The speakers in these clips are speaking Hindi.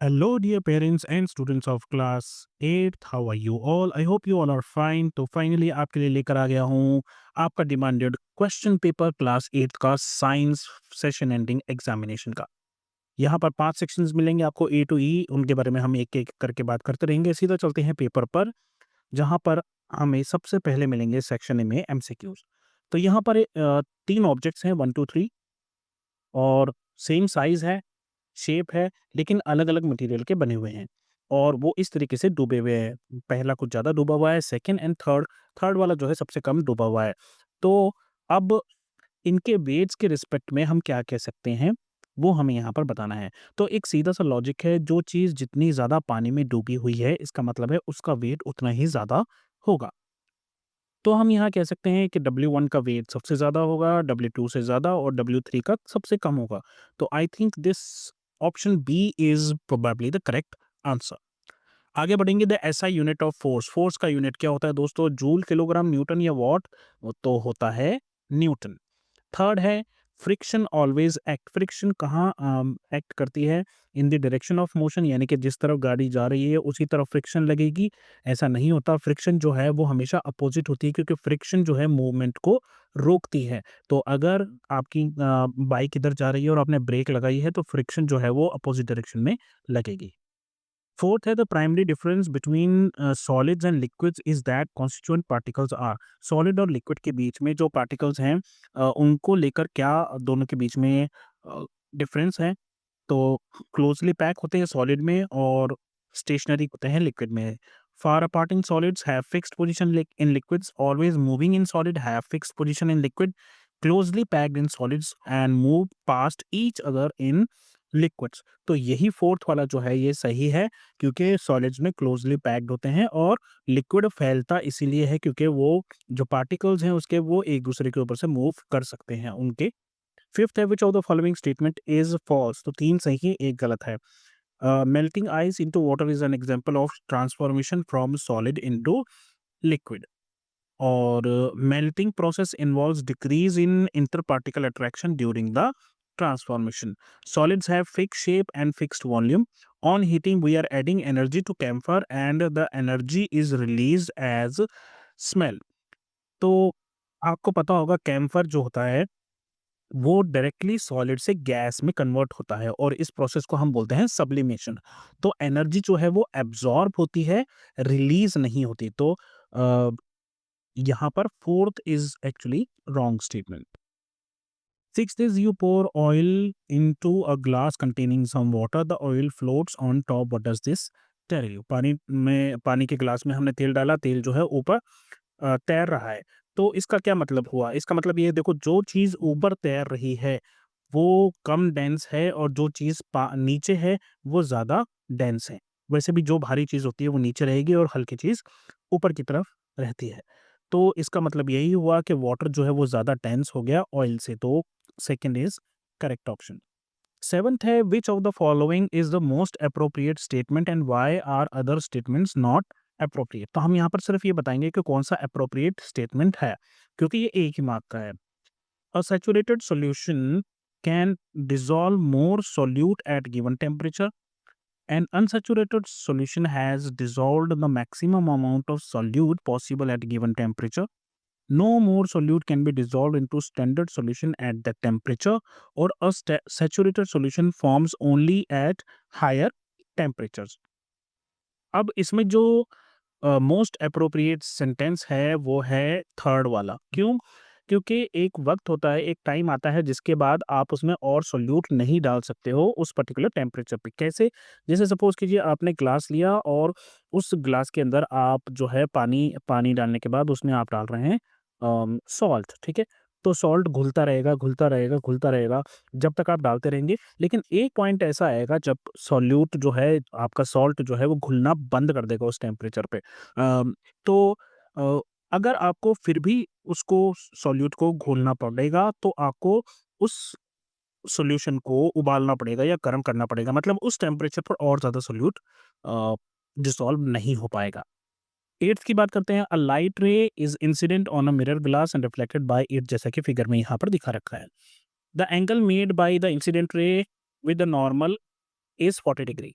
Hello, dear parents and students of class 8th. How are you all? I hope you all are fine. तो फाइनली आपके लिए लेकर आ गया हूँ आपका demanded question paper class 8th का साइंस सेशन एंडिंग एग्जामिनेशन का। यहाँ पर 5 सेक्शंस मिलेंगे आपको ए टू ई, उनके बारे में हम एक-एक करके बात करते रहेंगे। सीधा चलते हैं पेपर पर, जहाँ पर हमें सबसे पहले मिलेंगे सेक्शन ए में एमसीक्यूज़। तो यहाँ पर 3 ऑब्जेक्ट्स हैं 1, 2, 3 और सेम साइज़ है, शेप है, लेकिन अलग-अलग मटेरियल के बने हुए हैं और वो इस तरीके से डूबे हुए हैं। पहला कुछ ज़्यादा डूबा हुआ है, सेकंड एंड थर्ड वाला जो है सबसे कम डूबा हुआ है। तो अब इनके वेट्स के रिस्पेक्ट में हम क्या कह सकते हैं, वो हमें यहाँ पर बताना है। तो एक सीधा-सा लॉजिक है, जो चीज़ जितनी ज़्यादा पानी में डूबी हुई है, इसका मतलब है उसका वेट उतना ही ज़्यादा होगा। तो हम यहाँ कह सकते हैं कि W1 का वेट सबसे ज़्यादा होगा, W2 से ज़्यादा और W3 का सबसे कम होगा। तो I think this option B is probably the correct answer. आगे बढ़ेंगे, the SI unit of force. Force का यूनिट क्या होता है दोस्तों? जूल, किलोग्राम, न्यूटन या वॉट? वो तो होता है न्यूटन। थर्ड है, फ्रिक्शन ऑलवेज एक्ट। फ्रिक्शन कहाँ एक्ट करती है? In the direction of motion, यानी कि जिस तरफ गाड़ी जा रही है उसी तरफ फ्रिक्शन लगेगी। ऐसा नहीं होता, फ्रिक्शन जो है वो हमेशा अपोजिट होती है, क्योंकि फ्रिक्शन जो है मूवमेंट को रोकती है। तो अगर आपकी बाइक इधर जा रही है और आपने ब्रेक लगाई है तो फ्रिक्शन जो है वो अपोजिट डायरेक्शन में लगेगी। फोर्थ है, the primary difference between solids and liquids is that constituent particles are. Solid और लिक्विड के बीच में जो पार्टिकल्स हैं उनको लेकर क्या दोनों के बीच में डिफरेंस है? तो क्लोजली पैक होते हैं सॉलिड में और स्टेशनरी होते हैं लिक्विड में। Far apart in solids have fixed position in liquids, always moving in solid have fixed position in liquid, closely packed in solids and move past each other in liquids. तो यही फोर्थ वाला जो है ये सही है, क्योंकि सॉलिड्स में क्लोजली पैक्ड होते हैं और लिक्विड फैलता इसीलिए है क्योंकि वो जो पार्टिकल्स हैं उसके वो एक दूसरे के ऊपर से मूव कर सकते हैं उनके। फिफ्थ है, which of the following statement is false. तो 3 सही है, 1 गलत है। Melting ice into water is an example of transformation from solid into liquid. और melting process involves decrease in interparticle attraction during the transformation. Solids have fixed shape and fixed volume. On heating, we are adding energy to camphor and the energy is released as smell. तो आपको पता होगा कैम्फर जो होता है वो डायरेक्टली सॉलिड से गैस में कन्वर्ट होता है और इस प्रोसेस को हम बोलते हैं सब्लिमेशन। तो एनर्जी जो है वो एब्जॉर्ब होती है, रिलीज नहीं होती। तो यहाँ पर fourth is actually wrong statement. Sixth is, you pour oil into a glass containing some water. The oil floats on top. What does this tell you? पानी के ग्लास में हमने तेल डाला, तेल जो है ऊपर तैर रहा है। तो इसका क्या मतलब हुआ? इसका मतलब ये देखो, जो चीज़ ऊपर तैर रही है वो कम डेंस है और जो चीज़ नीचे है वो ज़्यादा डेंस है। वैसे भी जो भारी चीज़ होती है वो नीचे रहेगी और हल्की चीज़ ऊपर की तरफ रहती है। तो इसका मतलब यही हुआ कि वाटर जो है वो ज़्यादा डेंस हो गया ऑयल से। तो second is correct option. Seventh है, which of the following is the most appropriate statement and why are other statements not appropriate. तो हम यहाँ पर सिर्फ ये बताएंगे कि कौन सा अप्रोप्रिएट स्टेटमेंट है, क्योंकि ये एक ही मार्क का है। A saturated solution can dissolve more solute at given temperature. An unsaturated solution has dissolved the maximum amount of solute possible at given temperature. No more solute can be dissolved into standard solution at that temperature, or a saturated solution forms only at higher temperatures. अब इसमें जो मोस्ट अप्रोप्रिएट सेंटेंस है वो है थर्ड वाला। क्यों? क्योंकि एक वक्त होता है, एक टाइम आता है जिसके बाद आप उसमें और सोल्यूट नहीं डाल सकते हो उस पर्टिकुलर टेम्परेचर पे। कैसे? जैसे सपोज कीजिए आपने ग्लास लिया और उस ग्लास के अंदर आप जो है पानी पानी डालने के बाद उसमें आप डाल रहे हैं सॉल्ट, ठीक है? तो सॉल्ट घुलता रहेगा, घुलता रहेगा, घुलता रहेगा जब तक आप डालते रहेंगे। लेकिन एक पॉइंट ऐसा आएगा जब सॉल्यूट जो है, आपका सॉल्ट जो है वो घुलना बंद कर देगा उस टेम्परेचर पे। तो अ, अगर आपको फिर भी उसको सॉल्यूट को घोलना पड़ेगा तो आपको उस सॉल्यूशन को उबालना पड़ेगा या गर्म करना पड़ेगा। मतलब उस टेम्परेचर पर और ज़्यादा सॉल्यूट डिसॉल्व नहीं हो पाएगा। 8th की बात करते हैं। A light ray is incident on a mirror glass and reflected by it, जैसा कि फिगर में यहाँ पर दिखा रखा है। The angle made by the incident ray with the normal is 40 degree.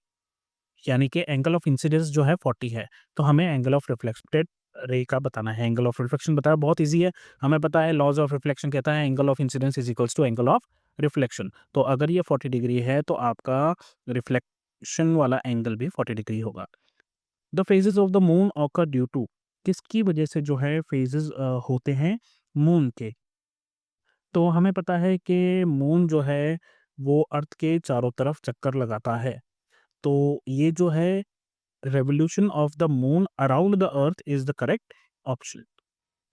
यानी कि एंगल ऑफ इंसिडेंस जो है 40 है, तो हमें एंगल ऑफ रिफ्लेक्टेड रे का बताना है। एंगल ऑफ रिफ्लेक्शन बताया, बहुत ईज़ी है, हमें पता है लॉज़ ऑफ रिफ्लेक्शन कहता है angle of incidence is equals to angle of reflection. तो अगर ये 40 डिग्री है तो आपका रिफ्लेक्शन वाला एंगल भी 40 डिग्री होगा। The phases of the moon occur due to, किसकी वजह से जो है फेजेस होते हैं मून के। तो हमें पता है कि मून जो है वो अर्थ के चारों तरफ चक्कर लगाता है, तो ये जो है revolution of the moon around the earth is the correct option।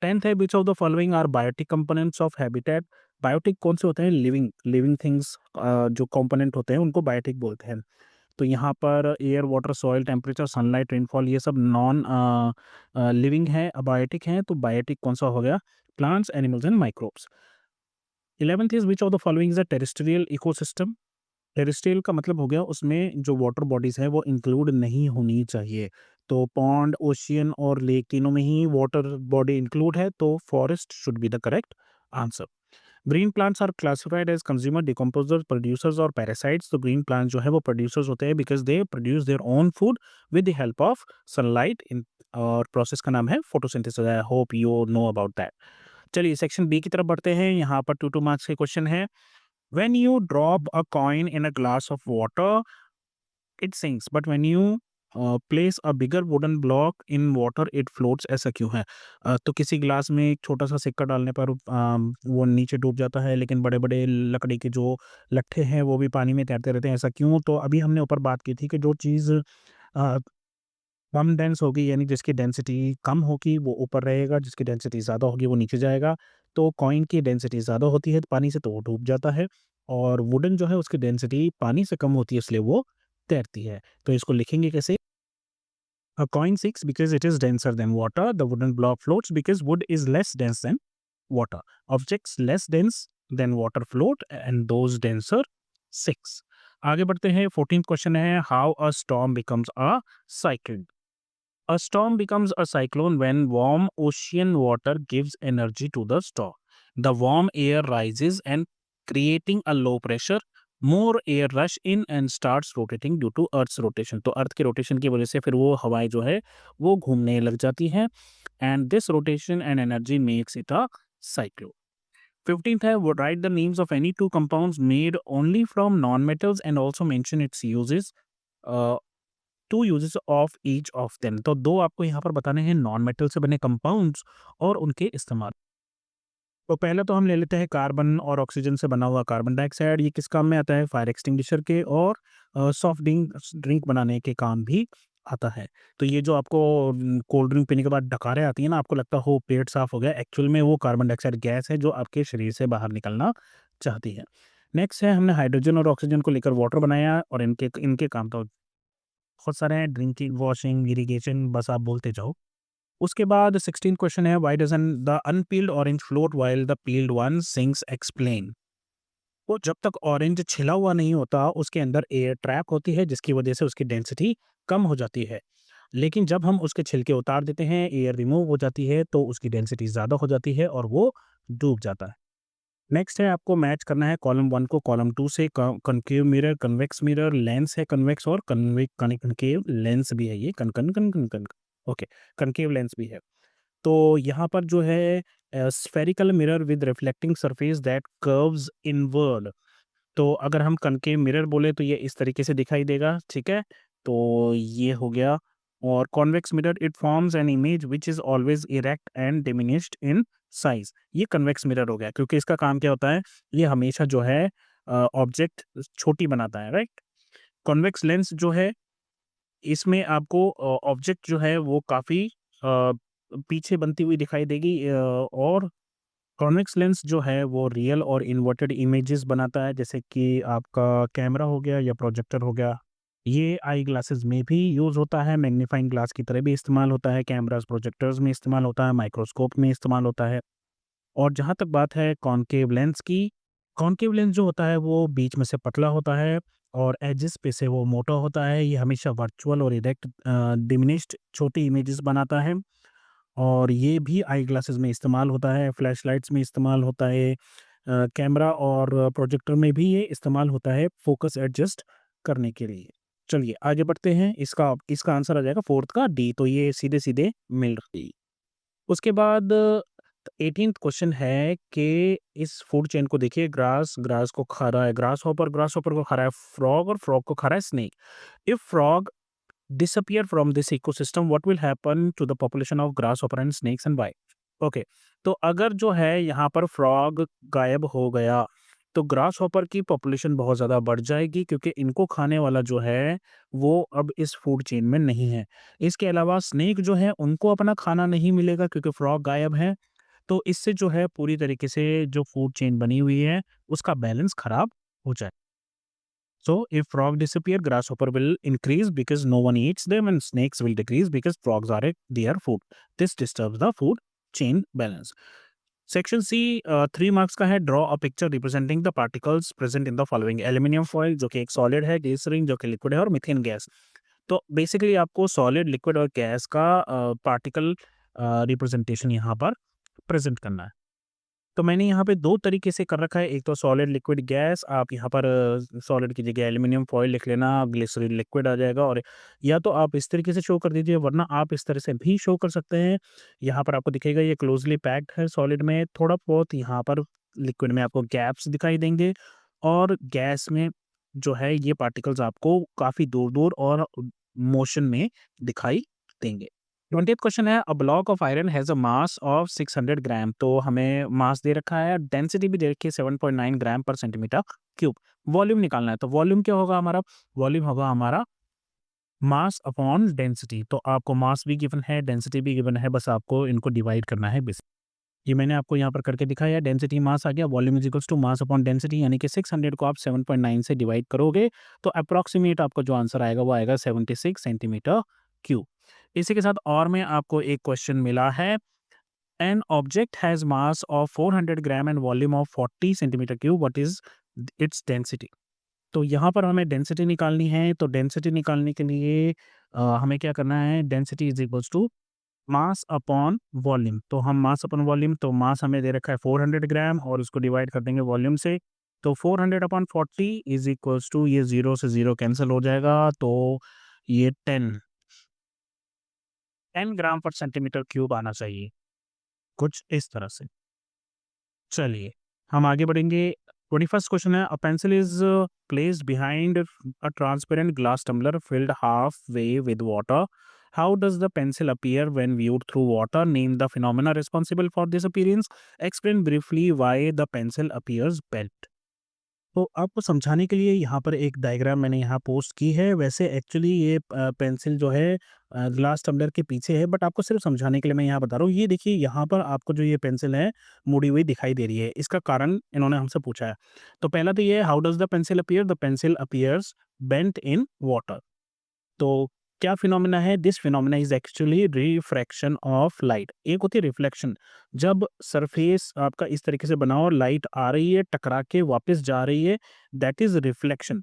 10th है, which of the following are biotic components of habitat। Biotic कौन से होते हैं? लिविंग लिविंग थिंग्स जो कंपोनेंट होते हैं उनको बायोटिक बोलते हैं। तो यहाँ पर air, water, soil, temperature, sunlight, rainfall, ये सब नॉन लिविंग है, अबायोटिक हैं। तो बायोटिक कौन सा हो गया? Plants, animals and microbes. 11th is which of the following is a terrestrial ecosystem. Terrestrial का मतलब हो गया उसमें जो वाटर बॉडीज हैं वो इंक्लूड नहीं होनी चाहिए। तो पॉन्ड, ओशियन और लेक तीनों में ही वाटर बॉडी इंक्लूड है, तो forest should be the correct answer. Green plants are classified as consumer, decomposer, producers और पैरासाइट्स। तो ग्रीन प्लांट जो है वो प्रोड्यूसर्स होते हैं because they produce their own food with the help of sunlight in, और प्रोसेस का नाम है photosynthesis. I hope you know about that. चलिए सेक्शन बी की तरफ बढ़ते हैं। यहाँ पर 2 मार्क्स के क्वेश्चन है। When you drop a coin in a glass of water, it sinks. But when you place a bigger wooden block in water, it floats। ऐसा क्यों है? तो किसी ग्लास में एक छोटा सा सिक्का डालने पर वो नीचे डूब जाता है, लेकिन बड़े बड़े लकड़ी के जो लट्ठे हैं वो भी पानी में तैरते रहते हैं। ऐसा क्यों? तो अभी हमने ऊपर बात की थी कि जो चीज़ कम डेंस होगी, यानी जिसकी डेंसिटी कम होगी वो ऊपर रहेगा, जिसकी डेंसिटी ज़्यादा होगी वो नीचे जाएगा। तो कॉइन की डेंसिटी ज़्यादा होती है पानी से, तो वो डूब जाता है, और वुडन जो है उसकी डेंसिटी पानी से कम होती है, इसलिए वो तैरती है। तो इसको लिखेंगे कैसे? अ coin sinks because it is denser than water। The wooden block floats because wood is less dense than water। Objects less dense than water float and those denser sinks। आगे बढ़ते हैं। 14th क्वेश्चन है, how a storm becomes a cyclone. A storm becomes a cyclone when warm ocean water gives energy to the storm। The warm air rises and creating a low pressure, more air rush in and starts rotating due to Earth's rotation। तो अर्थ के रोटेशन की वजह से फिर वो हवाएं जो है वो घूमने लग जाती हैं, and this rotation and energy makes it a cyclone। 15th है, would write the names of any two compounds made only from non-metals and also mention its uses। uh, two uses of each of them. तो 2 आपको यहाँ पर बताने हैं नॉन मेटल से बने कंपाउंड्स और उनके इस्तेमाल। तो पहले तो हम ले लेते हैं कार्बन और ऑक्सीजन से बना हुआ कार्बन डाइऑक्साइड। ये किस काम में आता है? फायर एक्सटिंग्विशर के और सॉफ्ट ड्रिंक ड्रिंक बनाने के काम भी आता है। तो ये जो आपको कोल्ड ड्रिंक पीने के बाद डकारें आती हैं ना, आपको लगता हो पेट साफ हो गया, एक्चुअल में वो कार्बन डाइऑक्साइड गैस है जो आपके शरीर से बाहर निकलना चाहती है। नेक्स्ट है, हमने हाइड्रोजन और ऑक्सीजन को लेकर वाटर बनाया, और इनके इनके काम तो बहुत सारे हैं, ड्रिंकिंग, वॉशिंग, इरिगेशन, बस आप बोलते जाओ। उसके बाद 16 क्वेश्चन है, why doesn't the unpeeled orange float while the peeled one sinks, explain. वो जब तक ऑरेंज छिला हुआ नहीं होता उसके अंदर एयर ट्रैप होती है, जिसकी वजह से उसकी डेंसिटी कम हो जाती है, लेकिन जब हम उसके छिलके उतार देते हैं, एयर रिमूव हो जाती है, तो उसकी डेंसिटी ज़्यादा हो जाती है और वो डूब जाता है। नेक्स्ट है, आपको मैच करना है कॉलम 1 को कॉलम 2 से। Concave mirror, convex mirror, lens है कन्वेक्स, और कनकेव लेंस भी है ये, कन कन कन कन कन ओके, कनकेव लेंस भी है। तो यहाँ पर जो है spherical mirror with reflecting surface that curves inward. तो अगर हम कनकेव मिरर बोले तो ये इस तरीके से दिखाई देगा, ठीक है? तो ये हो गया। और convex mirror, it forms an image which is always erect and diminished in size. ये कन्वेक्स मिरर हो गया, क्योंकि इसका काम क्या होता है? ये हमेशा जो है ऑब्जेक्ट छोटी बनाता है, राइट? कॉन्वेक्स लेंस जो है, इसमें आपको ऑब्जेक्ट जो है वो काफ़ी पीछे बनती हुई दिखाई देगी, और कॉन्वेक्स लेंस जो है वो रियल और इन्वर्टेड इमेजेस बनाता है, जैसे कि आपका कैमरा हो गया या प्रोजेक्टर हो गया। ये आई ग्लासेस में भी यूज़ होता है, मैग्नीफाइंग ग्लास की तरह भी इस्तेमाल होता है, कैमरास, प्रोजेक्टर्स में इस्तेमाल होता है, माइक्रोस्कोप में इस्तेमाल होता है। और जहाँ तक बात है कॉनकेव लेंस की, कॉनकेव लेंस जो होता है वो बीच में से पतला होता है और एजेस पे से वो मोटा होता है। ये हमेशा वर्चुअल और इरेक्ट डिमिनिश्ड छोटी इमेजेस बनाता है, और ये भी आई ग्लासेस में इस्तेमाल होता है, फ्लैशलाइट्स में इस्तेमाल होता है, कैमरा और प्रोजेक्टर में भी ये इस्तेमाल होता है फोकस एडजस्ट करने के लिए। चलिए आगे बढ़ते हैं। इसका इसका आंसर आ जाएगा फोर्थ का डी, तो ये सीधे-सीधे मिल रही। उसके बाद 18th क्वेश्चन है कि इस फूड चेन को देखिए, ग्रास को खा रहा है ग्रास हॉपर को खा रहा है फ्रॉग, और फ्रॉग को खा रहा है snake. If frog disappear from this ecosystem, what will happen to the population of grasshopper and snakes and why? Okay, तो अगर जो है यहाँ पर फ्रॉग गायब हो गया तो ग्रास हॉपर की पॉपुलेशन बहुत ज़्यादा बढ़ जाएगी, क्योंकि इनको खाने वाला जो है वो अब इस फूड चेन में नहीं है। इसके अलावा स्नेक जो है उनको अपना खाना नहीं मिलेगा, क्योंकि फ्रॉग गायब है। तो इससे जो है पूरी तरीके से जो फूड चेन बनी हुई है उसका बैलेंस खराब हो जाए। So if frog disappear, grasshopper will increase because no one eats them, and snakes will decrease because frogs are their food. This disturbs the food chain balance. Section C 3 marks का है। Draw a picture representing the particles present in the following. Aluminium foil जो कि एक सॉलिड है, ग्लिसरीन जो कि लिक्विड है, और मीथेन गैस। तो बेसिकली आपको सॉलिड, लिक्विड और गैस का पार्टिकल रिप्रेजेंटेशन यहाँ पर प्रेजेंट करना है। तो मैंने यहाँ पे 2 तरीके से कर रखा है, एक तो सॉलिड, लिक्विड, गैस। आप यहाँ पर सॉलिड की जगह एल्यूमीनियम फॉइल लिख लेना, ग्लिसरीन लिक्विड आ जाएगा, और या तो आप इस तरीके से शो कर दीजिए, वरना आप इस तरह से भी शो कर सकते हैं। यहाँ पर आपको दिखेगा ये क्लोज़ली पैक्ड है सॉलिड में, थोड़ा बहुत यहाँ पर लिक्विड में आपको गैप्स दिखाई देंगे, और गैस में जो है ये पार्टिकल्स आपको काफ़ी दूर-दूर और मोशन में दिखाई देंगे। 20th क्वेश्चन है, a block of iron has a mass of 600 ग्राम। तो हमें मास दे रखा है, डेंसिटी भी दे रखी है 7.9 ग्राम पर सेंटीमीटर क्यूब। वॉल्यूम निकालना है, तो वॉल्यूम क्या होगा हमारा? वॉल्यूम होगा हमारा मास अपॉन डेंसिटी। तो आपको मास भी गिवन है, डेंसिटी भी गिवन है, बस आपको इनको डिवाइड करना है बेसिक। ये मैंने आपको यहाँ पर करके दिखाया है। डेंसिटी मास आ गया, volume is equals to mass upon density, यानी कि 600 को आप 7.9 से डिवाइड करोगे तो अप्रॉक्सीमेट आपको जो आंसर आएगा वो आएगा 76 सेंटीमीटर क्यूब। इसी के साथ और में आपको एक क्वेश्चन मिला है, an object has mass of 400 gram and volume of 40 centimetre cube, what is its density? तो यहाँ पर हमें डेंसिटी निकालनी है, तो डेंसिटी निकालने के लिए हमें क्या करना है? Density is equals to mass upon volume. तो हम मास अपॉन वॉल्यूम, तो मास हमें दे रखा है 400 ग्राम और उसको डिवाइड कर देंगे वॉल्यूम से। तो 400 अपॉन 40 इज इक्वल्स टू, ये 0 से 0 कैंसिल हो जाएगा, तो ये 10 ग्राम पर सेंटीमीटर क्यूब आना चाहिए, कुछ इस तरह से। चलिए हम आगे बढ़ेंगे। 21st क्वेश्चन है, a pencil is placed behind a transparent glass tumbler filled half way with water. How does the pencil appear when viewed through water? Name the phenomena responsible for this appearance. Explain briefly why the pencil appears bent. तो आपको समझाने के लिए यहाँ पर एक डायग्राम मैंने यहाँ पोस्ट की है। वैसे एक्चुअली ये पेंसिल जो है ग्लास टम्बलर के पीछे है, बट आपको सिर्फ समझाने के लिए मैं यहाँ बता रहा हूँ। ये देखिए, यहाँ पर आपको जो ये पेंसिल है मुड़ी हुई दिखाई दे रही है। इसका कारण इन्होंने हमसे पूछा है। तो पहला तो ये है, how does the pencil appear? The pencil appears bent in water. तो क्या फिनोमेना है? This phenomena is actually refraction of light. एक होती है रिफ्लेक्शन, जब सरफेस आपका इस तरीके से बना और लाइट आ रही है, टकरा के वापस जा रही है, दैट इज रिफ्लेक्शन।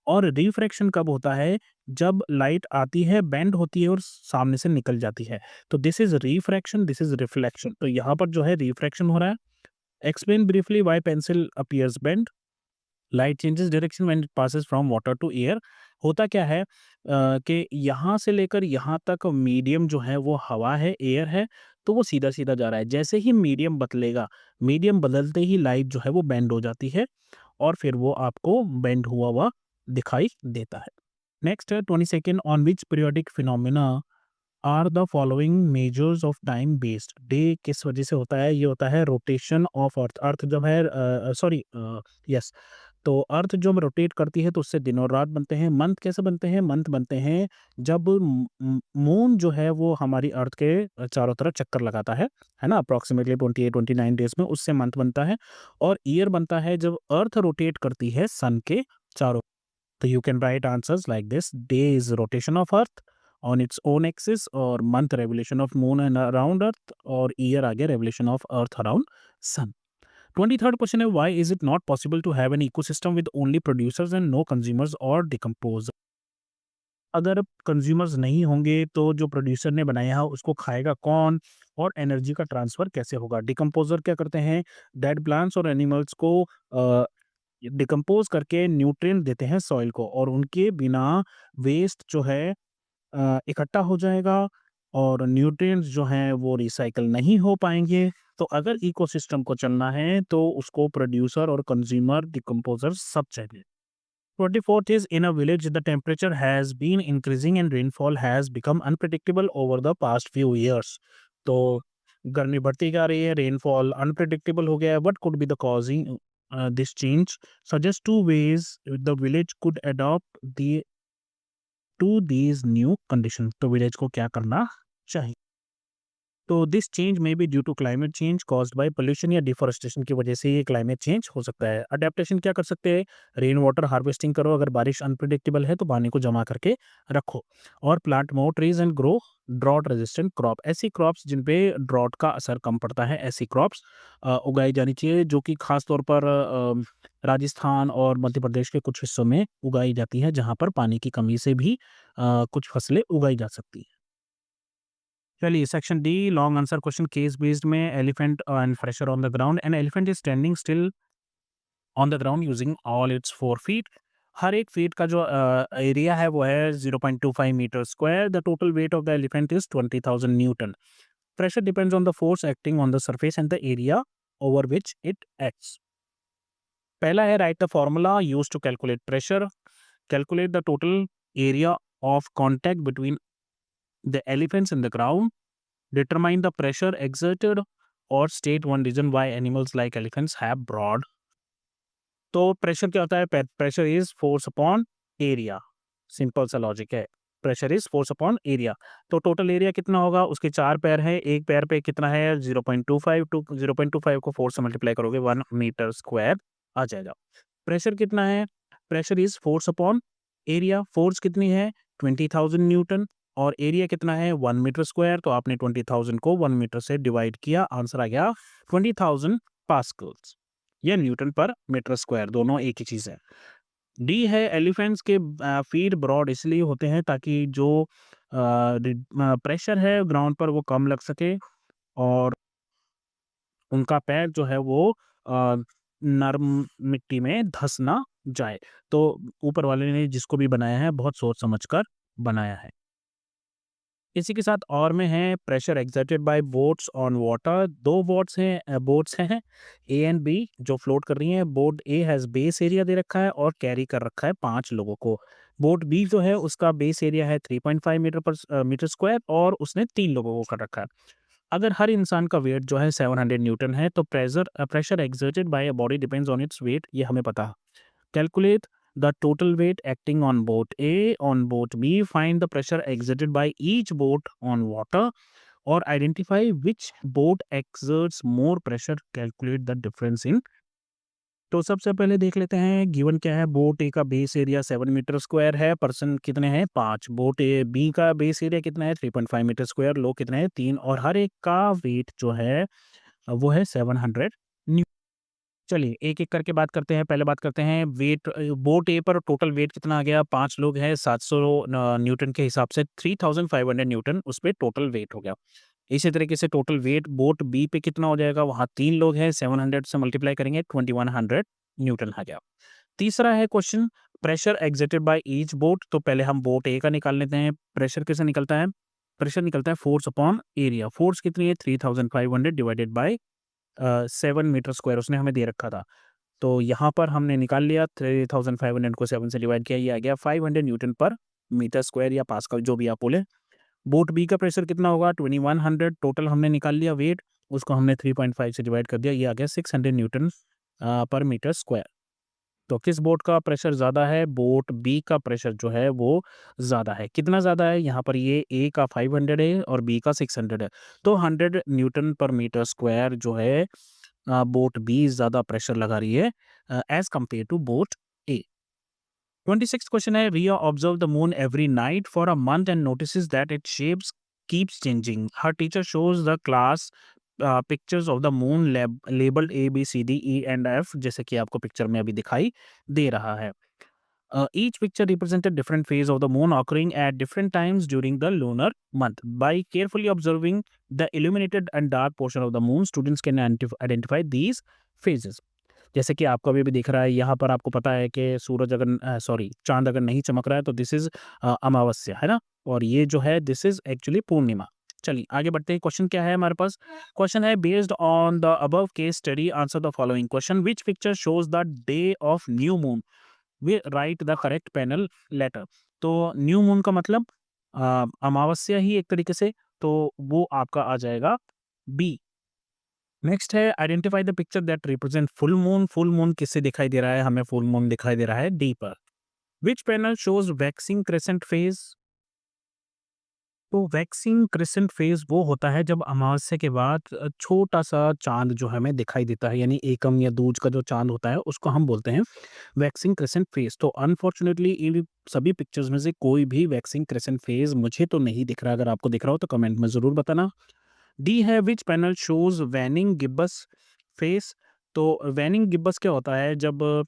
और रिफ्रैक्शन कब होता है? जब लाइट आती है, बेंड होती है और सामने से निकल जाती है। तो this is refraction, this is reflection. तो यहाँ पर जो है रिफ्रैक्शन हो रहा है। Explain briefly why pencil appears bend. Light changes direction when it passes from water to air. होता क्या है कि यहाँ से लेकर यहाँ तक मीडियम जो है वो हवा है, एयर है, तो वो सीधा सीधा जा रहा है। जैसे ही मीडियम बदलेगा, मीडियम बदलते ही लाइट जो है वो बेंड हो जाती है, और फिर वो आपको बेंड हुआ हुआ दिखाई देता है। नेक्स्ट है 22nd, on which periodic phenomena are the following measures of time based. Day किस वजह से होता है? ये होता है रोटेशन ऑफ अर्थ। अर्थ जब है सॉरी यस, तो अर्थ जब रोटेट करती है तो उससे दिन और रात बनते हैं। मंथ कैसे बनते हैं? मंथ बनते हैं जब मून जो है वो हमारी अर्थ के चारों तरफ चक्कर लगाता है ना, अप्रोक्सीमेटली 28-29 डेज में, उससे मंथ बनता है। और ईयर बनता है जब अर्थ रोटेट करती है सन के चारों। तो you can write answers like this, day is rotation of earth on its own axis, और month revolution of moon and around earth, और year आ गया revolution of earth around sun। 23rd question है, why is it not possible to have an ecosystem with only producers and no consumers or decomposers? अगर कंज्यूमर्स नहीं होंगे तो जो प्रोड्यूसर ने बनाया है उसको खाएगा कौन, और एनर्जी का ट्रांसफर कैसे होगा? डिकम्पोजर क्या करते हैं? डेड प्लांट्स और एनिमल्स को डिकम्पोज करके न्यूट्रिएंट देते हैं सॉइल को, और उनके बिना वेस्ट जो है इकट्ठा हो जाएगा और न्यूट्रिएंट्स जो हैं वो रिसाइकल नहीं हो पाएंगे। तो अगर इकोसिस्टम को चलना है तो उसको प्रोड्यूसर और कंज्यूमर डिकम्पोजर सब चाहिए। 24th is in a village the temperature has been increasing and rainfall has become unpredictable over the past few years. तो गर्मी बढ़ती जा रही है, रेनफॉल अनप्रेडिक्टेबल हो गया है। What could be the causing this change? Suggest two ways the village could adopt the to these new condition. तो विलेज को क्या करना चाहिए? तो this change may be due to climate change caused by pollution या डिफॉरेस्टेशन की वजह से ये क्लाइमेट चेंज हो सकता है। अडेप्टेशन क्या कर सकते हैं? रेन वाटर हार्वेस्टिंग करो, अगर बारिश अनप्रिडिक्टेबल है तो पानी को जमा करके रखो, और plant more trees and grow drought resistant crop. ऐसी क्रॉप्स जिन पे ड्रॉट का असर कम पड़ता है, ऐसी क्रॉप्स उगाई जानी चाहिए, जो कि खास तौर पर राजस्थान और मध्य प्रदेश के कुछ हिस्सों में उगाई जाती है, जहाँ पर पानी की कमी से भी कुछ फसलें उगाई जा सकती हैं। चलिए section D long answer question case based में elephant and pressure on the ground. An elephant is standing still on the ground using all its 4 feet. हर एक फीट का जो एरिया है वो है 0.25 metre square. The total weight of the elephant is 20,000 newton. Pressure depends on the force acting on the surface and the area over which it acts. पहला है right the formula use to calculate pressure. Calculate the total area of contact between the elephants in the ground. Determine the pressure exerted or state one reason why animals like elephants have broad। तो प्रेशर क्या होता है? Pressure is force upon area. Simple सा लॉजिक है, pressure is force upon area. तो टोटल एरिया कितना होगा? उसके 4 पैर है, एक पैर पे कितना है? 0.25। टू 0.25 को 4 से मल्टीप्लाई करोगे 1 मीटर स्क्वायर आ जाएगा। प्रेशर कितना है? Pressure is force upon area. Force कितनी है? 20,000 न्यूटन, और एरिया कितना है? 1 मीटर स्क्वायर। तो आपने 20,000 को 1 मीटर से डिवाइड किया, आंसर आ गया 20,000 पास्कल्स। ये न्यूटन पर मीटर स्क्वायर, दोनों एक ही चीज़ है। डी है एलिफेंट्स के फीट ब्रॉड इसलिए होते हैं ताकि जो प्रेशर है ग्राउंड पर वो कम लग सके, और उनका पैर जो है वो नर्म मिट्टी में धंस ना जाए। तो ऊपर वाले ने जिसको भी बनाया है बहुत सोच समझ कर बनाया है। इसी के साथ और में है pressure exerted by boats on water. 2 boats हैं ए एंड बी जो फ्लोट कर रही हैं। Boat A has base area दे रखा है और कैरी कर रखा है 5 लोगों को। बोट बी जो है उसका बेस एरिया है 3.5 मीटर स्क्वायर, और उसने 3 लोगों को कर रखा है। अगर हर इंसान का वेट जो है 700 न्यूटन है तो pressure exerted bye a body depends on its weight, ये हमें पता है। Calculate the total weight acting on boat A, on boat B. Find the pressure exerted by each boat on water, or identify which boat exerts more pressure. Calculate the difference in। तो सबसे पहले देख लेते हैं गिवन क्या है। बोट ए का बेस एरिया 7 मीटर स्क्वायर है, पर्सन कितने हैं? 5। बोट ए बी का बेस एरिया कितना है? 3.5 मीटर स्क्वायर, लोग कितने हैं? 3, और हर एक का वेट जो है वो है 700 न्यू। चलिए एक-एक करके बात करते हैं। पहले बात करते हैं वेट। बोट ए पर टोटल वेट कितना आ गया? 5 लोग हैं, 700 न्यूटन के हिसाब से 3500 न्यूटन उस पे टोटल वेट हो गया। इसी तरीके से टोटल वेट बोट बी पे कितना हो जाएगा? वहाँ 3 लोग हैं, 700 से मल्टीप्लाई करेंगे 2100 न्यूटन आ गया। तीसरा है question pressure exerted by each boat. तो पहले हम बोट ए का निकाल लेते हैं। प्रेशर कैसे निकलता है? प्रेशर निकलता है फोर्स अपॉन एरिया। फोर्स कितनी है? 3500 डिवाइडेड बाय 7 मीटर स्क्वायर उसने हमें दे रखा था। तो यहाँ पर हमने निकाल लिया 3500 को 7 से डिवाइड किया, ये आ गया 500 न्यूटन पर मीटर स्क्वायर या पास्कल, जो भी आप बोले। बोट बी का प्रेशर कितना होगा? 2100। टोटल हमने निकाल लिया वेट, उसको हमने 3.5 से डिवाइड कर दिया, ये आ गया 600 न्यूटन पर मीटर स्क्वायर। तो किस बोट का प्रेशर ज़्यादा है? बोट बी का प्रेशर जो है वो ज़्यादा है। कितना ज़्यादा है? यहाँ पर ये ए का 500 है और बी का 600 है। तो 100 न्यूटन पर मीटर स्क्वायर जो है बोट बी ज़्यादा प्रेशर लगा रही है as compare to boat A. 26th question है Riya observe the moon every night for a month and notices that it shapes keeps changing. Her teacher shows the class pictures of the moon labelled A B C D E and F, जैसे कि आपको पिक्चर में अभी दिखाई दे रहा है। Each picture represents a different phase of the moon occurring at different times during the lunar month. By carefully observing the illuminated and dark portion of the moon, students can identify these phases. जैसे कि आपको अभी भी दिख रहा है, यहाँ पर आपको पता है कि सूरज अगर सॉरी चाँद अगर नहीं चमक रहा है तो दिस इज़ अमावस्या, है ना? और ये जो है दिस इज़ एक्चुअली पूर्णिमा। चलिए आगे बढ़ते हैं, क्वेश्चन क्या है हमारे पास? क्वेश्चन है based on the above case study answer the following question, which picture shows the day of new moon? We write the correct panel letter. तो न्यू मून का मतलब अमावस्या ही एक तरीके से, तो वो आपका आ जाएगा बी। नेक्स्ट है identify the picture that represent full moon. Full moon किससे दिखाई दे रहा है? हमें फुल मून दिखाई दे रहा है डी पर। Which panel shows waxing crescent phase? तो वैक्सिंग क्रेसेंट फेज वो होता है जब अमावस्या के बाद छोटा सा चांद जो हमें दिखाई देता है, यानी एकम या दूज का जो चांद होता है उसको हम बोलते हैं वैक्सिंग क्रेसेंट फेज। तो अनफॉर्चुनेटली इन सभी पिक्चर्स में से कोई भी वैक्सिंग क्रेसेंट फेज मुझे तो नहीं दिख रहा। अगर आपको दिख रहा हो तो कमेंट में जरूर बताना। डी है which panel shows waning gibbous phase? तो वैनिंग गिब्बस क्या होता है? जब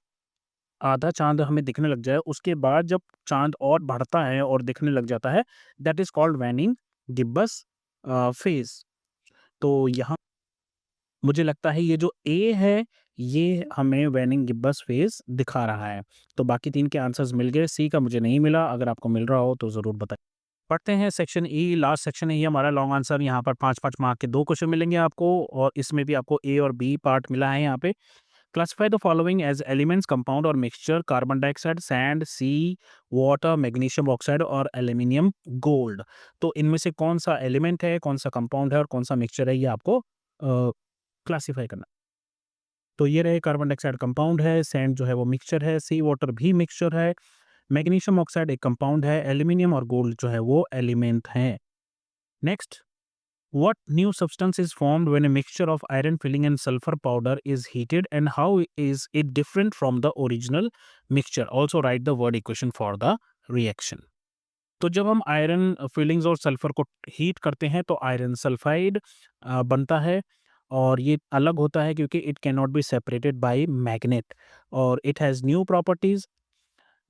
आधा चाँद हमें दिखने लग जाए, उसके बाद जब चाँद और बढ़ता है और दिखने लग जाता है, that is called waning gibbous phase. तो यहाँ मुझे लगता है ये जो ए है, ये हमें वैनिंग गिब्बस फेज़ दिखा रहा है। तो बाकी 3 के आंसर्स मिल गए, सी का मुझे नहीं मिला। अगर आपको मिल रहा हो तो ज़रूर बताइए। पढ़ते हैं सेक्शन ई, लास्ट सेक्शन है ये हमारा लॉन्ग आंसर। यहाँ पर 5-5 मार्क के 2 क्वेश्चन मिलेंगे आपको और इसमें भी आपको ए और बी पार्ट मिला है यहाँ पे। Classify the following as elements, compound और mixture: carbon dioxide, sand, sea, water, magnesium oxide और एल्यूमिनियम गोल्ड। तो इनमें से कौन सा एलिमेंट है, कौन सा कंपाउंड है और कौन सा मिक्सचर है, ये आपको क्लासिफाई करना। तो ये रहे, कार्बन डाइऑक्साइड कंपाउंड है, सैंड जो है वो मिक्सचर है, सी वाटर भी मिक्सचर है, मैग्नीशियम ऑक्साइड एक कंपाउंड है, एल्यूमिनियम और गोल्ड जो है वो एलिमेंट है। Next, what new substance is formed when a mixture of iron filling and sulfur powder is heated, and how is it different from the original mixture? Also write the word equation for the reaction. तो जब हम आयरन फिलिंग्स और सल्फर को हीट करते हैं तो आयरन सल्फाइड बनता है और ये अलग होता है क्योंकि it can not be separated by magnet और इट हैज़ न्यू प्रॉपर्टीज।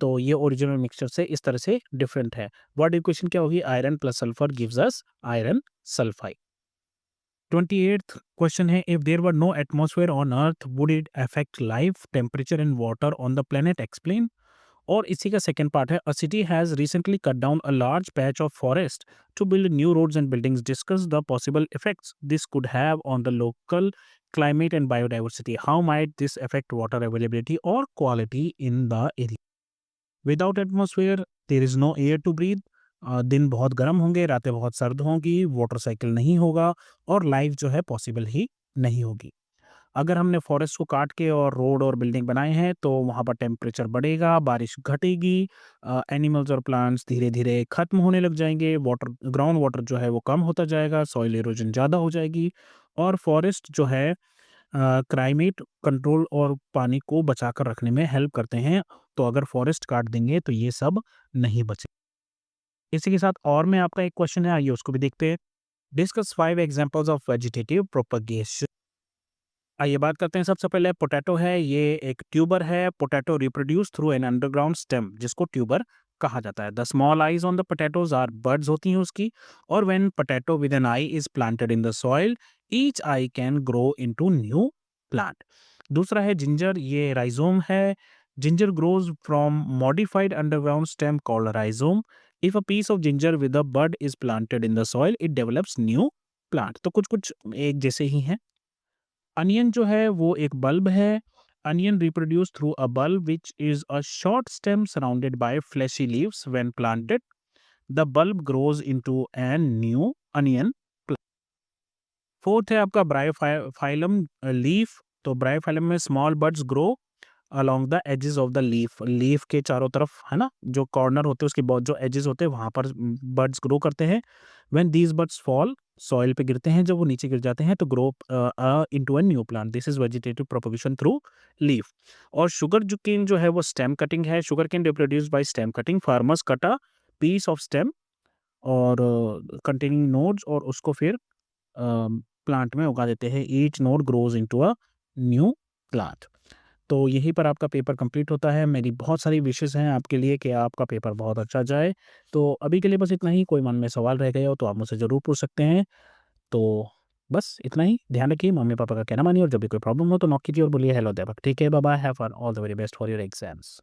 तो ये ओरिजिनल मिक्सचर से इस तरह से डिफरेंट है। वर्ड इक्वेशन क्या होगी? Iron plus sulphur gives us iron sulphide. 28th question है, if there were no atmosphere on earth would it affect life, temperature and water on the planet, explain. और इसी का सेकंड पार्ट है, a city has recently cut down a large patch of forest to build new roads and buildings, discuss the possible effects this could have on the local climate and biodiversity. How might this affect water availability or quality in the area? Without atmosphere there is no air to breathe. दिन बहुत गर्म होंगे, रातें बहुत सर्द होंगी, वाटर साइकिल नहीं होगा और लाइफ जो है पॉसिबल ही नहीं होगी। अगर हमने फॉरेस्ट को काट के और रोड और बिल्डिंग बनाए हैं तो वहाँ पर टेम्परेचर बढ़ेगा, बारिश घटेगी, एनिमल्स और प्लांट्स धीरे धीरे खत्म होने लग जाएंगे, वाटर ग्राउंड वाटर जो है वो कम होता जाएगा, सॉइल इरोजन ज़्यादा हो जाएगी और फॉरेस्ट जो है क्लाइमेट कंट्रोल और पानी को बचाकर रखने में हेल्प करते हैं। तो अगर फॉरेस्ट काट देंगे तो ये सब नहीं बचे। इसी के साथ और में आपका एक क्वेश्चन है, आइए उसको भी देखते हैं। Discuss 5 examples of vegetative propagation. आइए बात करते हैं। सबसे पहले पोटैटो है, ये एक ट्यूबर है। Potato reproduce through an underground stem जिसको ट्यूबर कहा जाता है। The small eyes on the potatoes are buds होती हैं उसकी। और when potato with an eye is planted in the soil each eye can grow into new plant. दूसरा है जिंजर, ये राइजोम है। Ginger grows from modified underground stem called rhizome. If a piece of ginger with a bud is planted in the soil it develops new plant. तो कुछ कुछ एक जैसे ही हैं। अनियन जो है वो एक बल्ब है। Onion reproduce through a bulb which is a short stem surrounded by fleshy leaves when planted the bulb grows into an new onion. Fourth है आपका ब्रायोफाइलम लीफ। तो ब्रायोफाइलम में small buds grow along the edges of the leaf. Leaf के चारों तरफ, है ना, जो कॉर्नर होते हैं उसके बहुत जो एजेस होते हैं वहां पर बर्ड्स ग्रो करते हैं। When these birds fall soil पे गिरते हैं, जब वो नीचे गिर जाते हैं तो grow into a new plant. This is vegetative propagation through leaf. और शुगर जो केन जो है वो स्टेम कटिंग है। Sugar cane reproduce by stem cutting. Farmers cut a piece of stem और कंटेनिंग नोड्स और उसको फिर प्लांट में उगा देते हैं। Each node grows into a new plant. तो यहीं पर आपका पेपर कंप्लीट होता है। मेरी बहुत सारी विशेष हैं आपके लिए कि आपका पेपर बहुत अच्छा जाए। तो अभी के लिए बस इतना ही। कोई मन में सवाल रह गया हो तो आप मुझसे ज़रूर पूछ सकते हैं। तो बस इतना ही, ध्यान रखिए, मम्मी-पापा का कहना मानिए और जब भी कोई प्रॉब्लम हो तो नॉक कीजिए और बोलिए हेलो अध्यापक। ठीक है, bye bye, have fun, all the very best for your exams.